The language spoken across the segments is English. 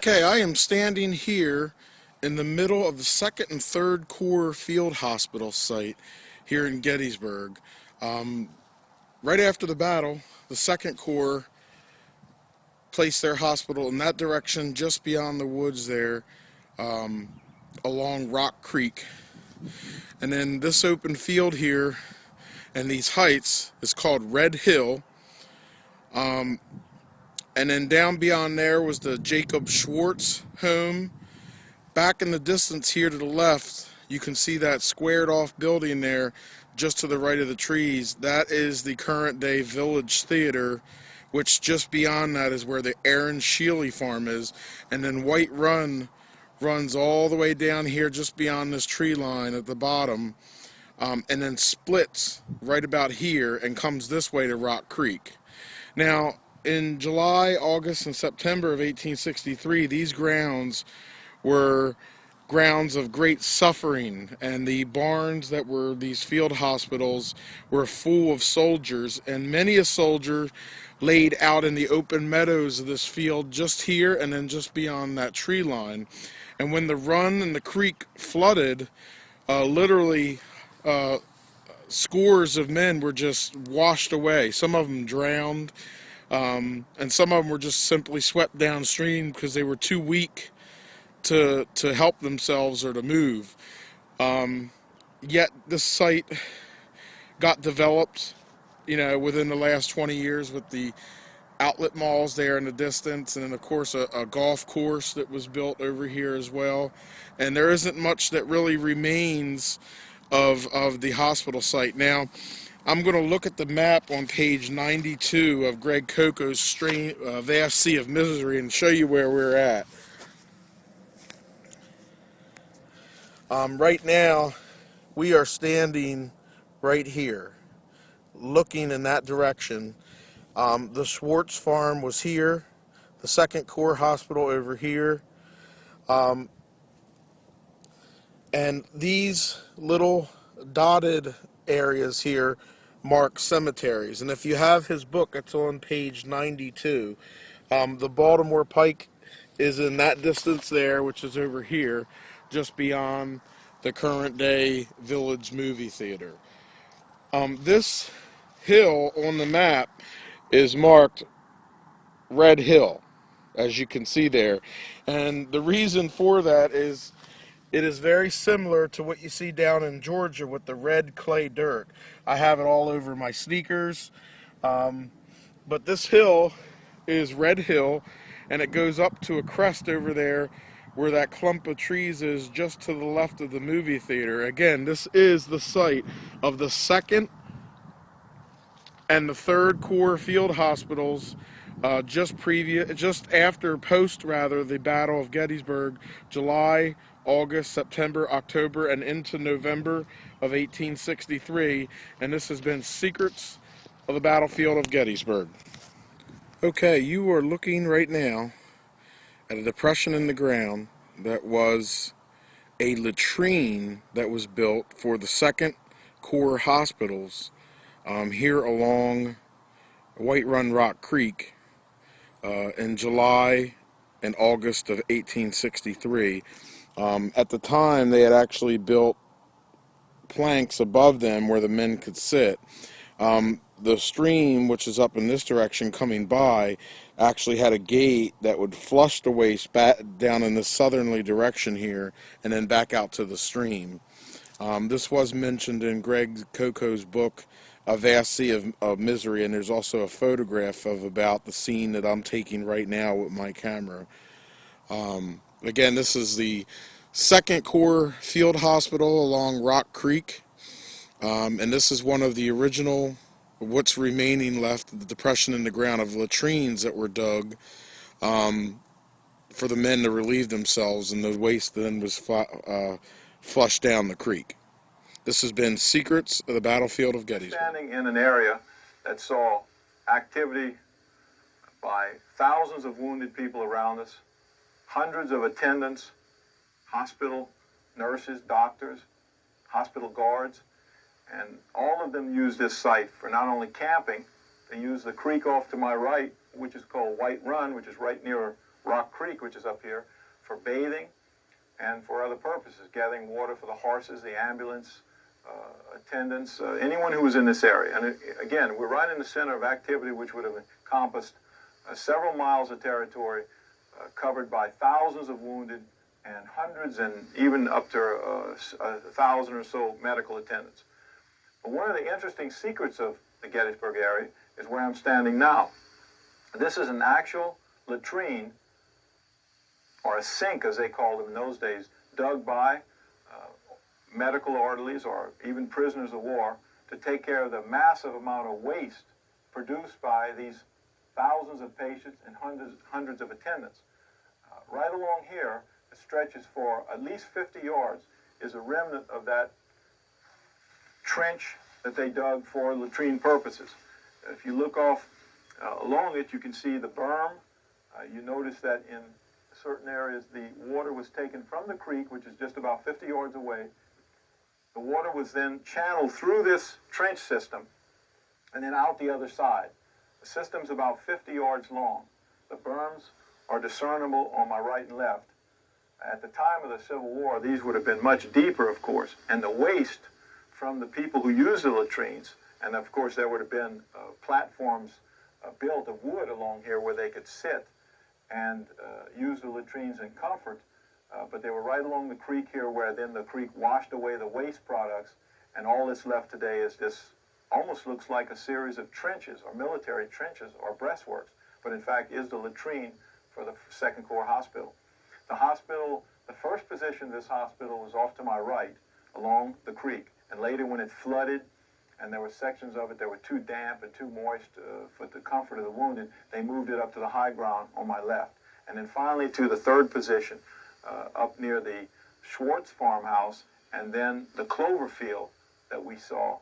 Okay, I am standing here in the middle of the 2nd and 3rd Corps Field Hospital site here in Gettysburg. Um, right after the battle, the 2nd Corps placed their hospital in that direction just beyond the woods there, um, along Rock Creek. And then this open field here and these heights is called Red Hill. And then down beyond there was the Jacob Schwartz home. Back in the distance here to the left, you can see that squared off building there just to the right of the trees. That is the current day Village Theater, which just beyond that is where the Aaron Shealy farm is. And then White Run runs all the way down here just beyond this tree line at the bottom, and then splits right about here and comes this way to Rock Creek. Now, in July, August, and September of 1863, these grounds were grounds of great suffering, and the barns that were these field hospitals were full of soldiers, and many a soldier laid out in the open meadows of this field just here and then just beyond that tree line. And when the run and the creek flooded, literally scores of men were just washed away. Some of them drowned, and some of them were just simply swept downstream because they were too weak to help themselves or to move. Yet this site got developed, within the last 20 years with the outlet malls there in the distance, and then of course a golf course that was built over here as well. And there isn't much that really remains of the hospital site. Now, I'm going to look at the map on page 92 of Greg Coco's Vast Sea of Misery and show you where we're at. Right now, we are standing right here, looking in that direction. The Schwartz farm was here, the 2nd Corps Hospital over here, and these little dotted areas here mark cemeteries. And if you have his book, it's on page 92. The Baltimore Pike is in that distance there, which is over here, just beyond the current day Village Movie Theater. This hill on the map is marked Red Hill, as you can see there. And the reason for that is it is very similar to what you see down in Georgia with the red clay dirt. I have it all over my sneakers. But this hill is Red Hill, and it goes up to a crest over there where that clump of trees is just to the left of the movie theater. Again, this is the site of the 2nd and the 3rd Corps field hospitals, just after, post rather, the Battle of Gettysburg, July, August, September, October, and into November of 1863. And this has been Secrets of the Battlefield of Gettysburg. Okay, you are looking right now at a depression in the ground that was a latrine that was built for the 2nd Corps hospitals here along White Run Rock Creek in July and August of 1863. At the time, they had actually built planks above them where the men could sit. The stream, which is up in this direction coming by, actually had a gate that would flush the waste back down in the southerly direction here and then back out to the stream. This was mentioned in Greg Coco's book, A Vast Sea of Misery, and there's also a photograph of about the scene that I'm taking right now with my camera. Again, this is the 2nd Corps Field Hospital along Rock Creek, and this is one of the original, what's remaining left, the depression in the ground of latrines that were dug for the men to relieve themselves, and the waste then was flushed down the creek. This has been Secrets of the Battlefield of Gettysburg. Standing in an area that saw activity by thousands of wounded people around us, hundreds of attendants, hospital nurses, doctors, hospital guards, and all of them use this site for not only camping. They use the creek off to my right, which is called White Run, which is right near Rock Creek, which is up here, for bathing and for other purposes, gathering water for the horses, the ambulance, attendants, anyone who was in this area. And again, we're right in the center of activity which would have encompassed several miles of territory covered by thousands of wounded and hundreds and even up to 1,000 or so medical attendants. But one of the interesting secrets of the Gettysburg area is where I'm standing now. This is an actual latrine, or a sink as they called them in those days, dug by medical orderlies or even prisoners of war to take care of the massive amount of waste produced by these thousands of patients and hundreds of attendants. Right along here, it stretches for at least 50 yards, is a remnant of that trench that they dug for latrine purposes. If you look off along it, you can see the berm. You notice that in certain areas the water was taken from the creek, which is just about 50 yards away. The water was then channeled through this trench system and then out the other side. The system's about 50 yards long. The berms are discernible on my right and left. At the time of the Civil War, these would have been much deeper, of course, and the waste from the people who used the latrines, and of course there would have been platforms built of wood along here where they could sit and use the latrines in comfort, but they were right along the creek here where then the creek washed away the waste products, and all that's left today is this, almost looks like a series of trenches or military trenches or breastworks, but in fact is the latrine for the Second Corps Hospital. The hospital, the first position of this hospital was off to my right along the creek, and later when it flooded and there were sections of it that were too damp and too moist for the comfort of the wounded, they moved it up to the high ground on my left. And then finally to the third position up near the Schwartz farmhouse, and then the clover field that we saw,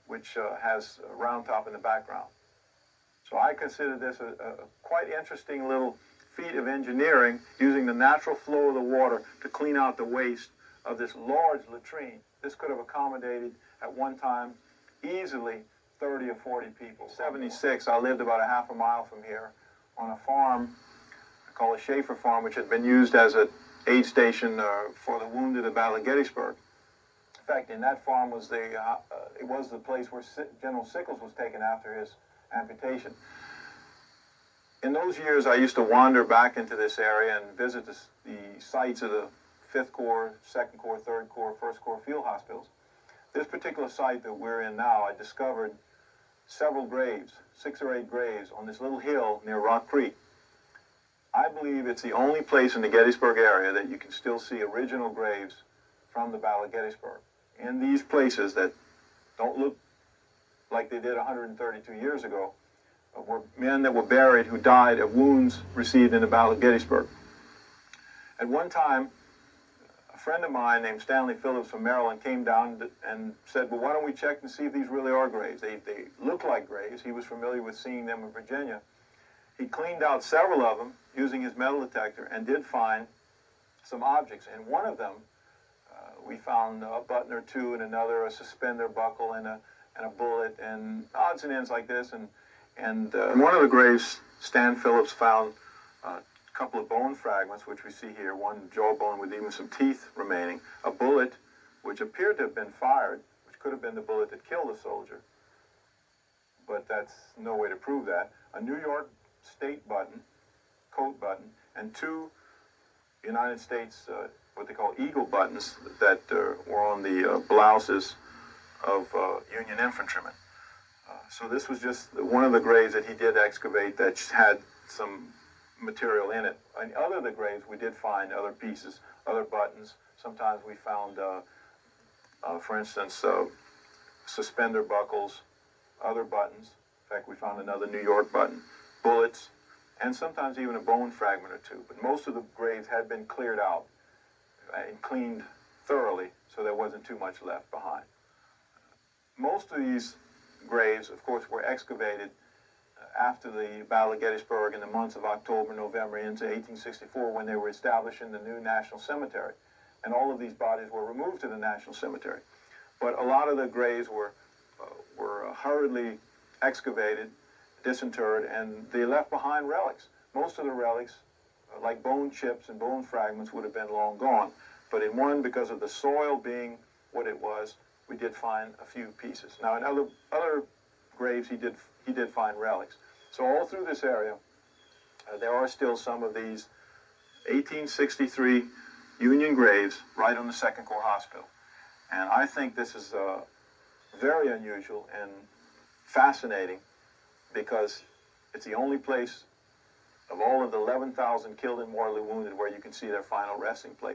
which has a round top in the background. So I consider this a quite interesting little feat of engineering, using the natural flow of the water to clean out the waste of this large latrine. This could have accommodated at one time easily 30 or 40 people. In '76, I lived about a half a mile from here on a farm called a Schaefer farm, which had been used as an aid station for the wounded at Battle of Gettysburg. In fact, in that farm was it was the place where General Sickles was taken after his amputation. In those years, I used to wander back into this area and visit the sites of the 5th Corps, 2nd Corps, 3rd Corps, 1st Corps field hospitals. This particular site that we're in now, I discovered several graves, 6 or 8 graves on this little hill near Rock Creek. I believe it's the only place in the Gettysburg area that you can still see original graves from the Battle of Gettysburg. In these places that don't look like they did 132 years ago, were men that were buried who died of wounds received in the Battle of Gettysburg. At one time, a friend of mine named Stanley Phillips from Maryland came down and said, well, why don't we check and see if these really are graves? They look like graves. He was familiar with seeing them in Virginia. He cleaned out several of them using his metal detector and did find some objects. In one of them, we found a button or two, and another a suspender buckle and a bullet and odds and ends like this. And in one of the graves, Stan Phillips found a couple of bone fragments, which we see here, one jawbone with even some teeth remaining, a bullet which appeared to have been fired, which could have been the bullet that killed the soldier, but that's no way to prove that, a New York State button, coat button, and 2 United States, what they call eagle buttons that were on the blouses of Union infantrymen. So this was just one of the graves that he did excavate that had some material in it. In other of the graves, we did find other pieces, other buttons. Sometimes we found, for instance, suspender buckles, other buttons. In fact, we found another New York button, bullets, and sometimes even a bone fragment or two. But most of the graves had been cleared out and cleaned thoroughly, so there wasn't too much left behind. Most of these graves, of course, were excavated after the Battle of Gettysburg in the months of October, November into 1864, when they were establishing the new National Cemetery. And all of these bodies were removed to the National Cemetery. But a lot of the graves were hurriedly excavated, disinterred, and they left behind relics. Most of the relics like bone chips and bone fragments, would have been long gone. But in one, because of the soil being what it was, we did find a few pieces. Now, in other graves, he did find relics. So all through this area, there are still some of these 1863 Union graves right on the Second Corps Hospital. And I think this is very unusual and fascinating, because it's the only place of all of the 11,000 killed and mortally wounded where you can see their final resting place.